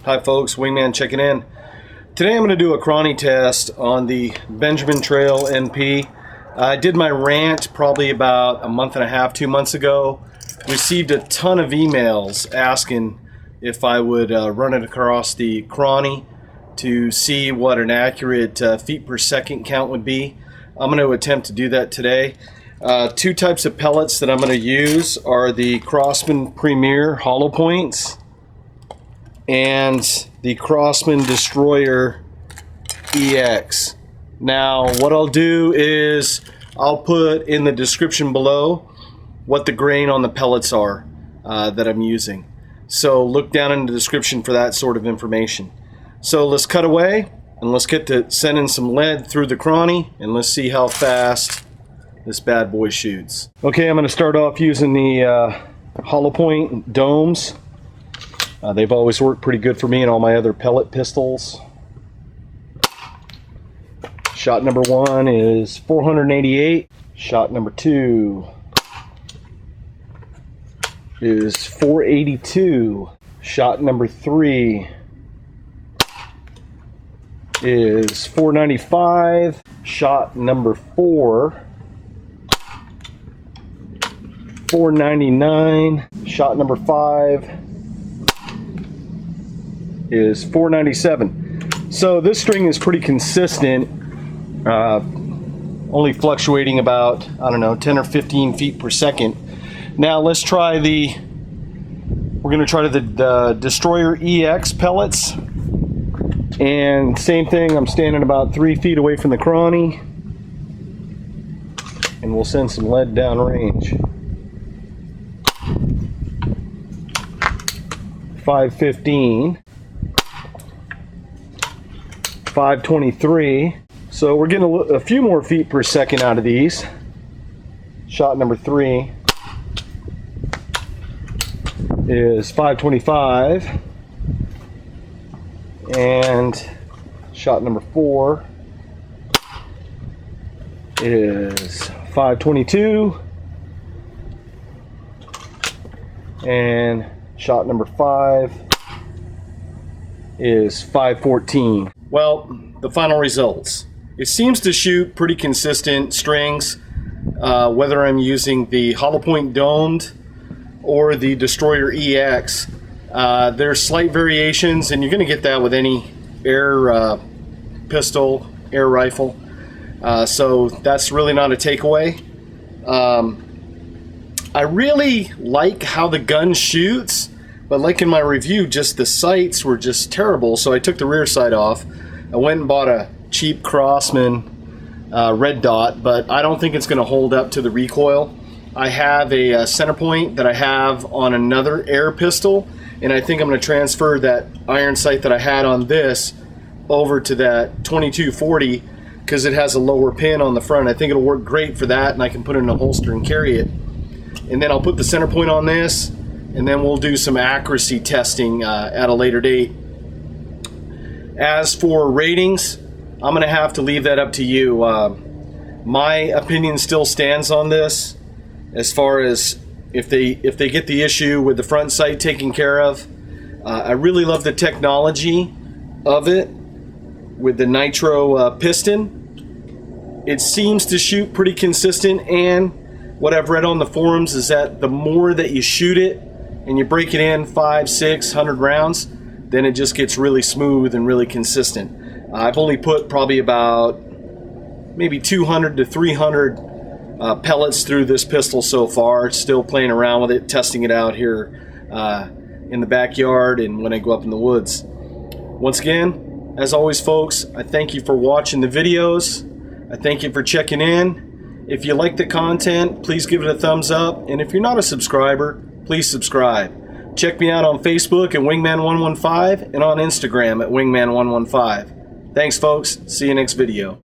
Hi folks, Wingman checking in. Today I'm going to do a Chrony test on the Benjamin Trail NP. I did my rant probably about a month and a half, 2 months ago. Received a ton of emails asking if I would run it across the Chrony to see what an accurate feet per second count would be. I'm going to attempt to do that today. Two types of pellets that I'm going to use are the Crosman Premier Hollowpoints and the Crosman Destroyer EX. Now what I'll do is I'll put in the description below what the grain on the pellets are that I'm using. So look down in the description for that sort of information. So let's cut away and let's get to sending some lead through the Chrony and let's see how fast this bad boy shoots. Okay, I'm going to start off using the Hollowpoint domes. They've always worked pretty good for me and all my other pellet pistols. Shot number 1 is 488. Shot number 2 is 482. Shot number 3 is 495. Shot number 4, 499. Shot number 5 is 497. So this string is pretty consistent, only fluctuating about, I don't know, 10 or 15 feet per second. Now let's try we're going to try the Destroyer EX pellets, and same thing, I'm standing about 3 feet away from the Chrony and we'll send some lead down range. 515, 523. So we're getting a few more feet per second out of these. Shot number 3 is 525, and shot number 4 is 522, and shot number 5 is 514. Well, the final results. It seems to shoot pretty consistent strings, whether I'm using the Hollowpoint domed or the Destroyer EX. There's slight variations, and you're going to get that with any air pistol, air rifle. So that's really not a takeaway. I really like how the gun shoots, but like in my review, just the sights were just terrible, so I took the rear sight off. I went and bought a cheap Crosman red dot, but I don't think it's going to hold up to the recoil. I have a center point that I have on another air pistol, and I think I'm going to transfer that iron sight that I had on this over to that 2240 because it has a lower pin on the front. I think it'll work great for that, and I can put it in a holster and carry it. And then I'll put the center point on this, and then we'll do some accuracy testing at a later date. As for ratings, I'm going to have to leave that up to you. My opinion still stands on this as far as if they get the issue with the front sight taken care of. I really love the technology of it with the nitro piston. It seems to shoot pretty consistent, and what I've read on the forums is that the more that you shoot it and you break it in 500-600 rounds, then it just gets really smooth and really consistent. I've only put probably about maybe 200 to 300 pellets through this pistol so far. Still playing around with it, testing it out here in the backyard and when I go up in the woods. Once again, as always folks, I thank you for watching the videos. I thank you for checking in. If you like the content, please give it a thumbs up, and if you're not a subscriber, please subscribe. Check me out on Facebook at Wingman115 and on Instagram at Wingman115. Thanks folks, see you next video.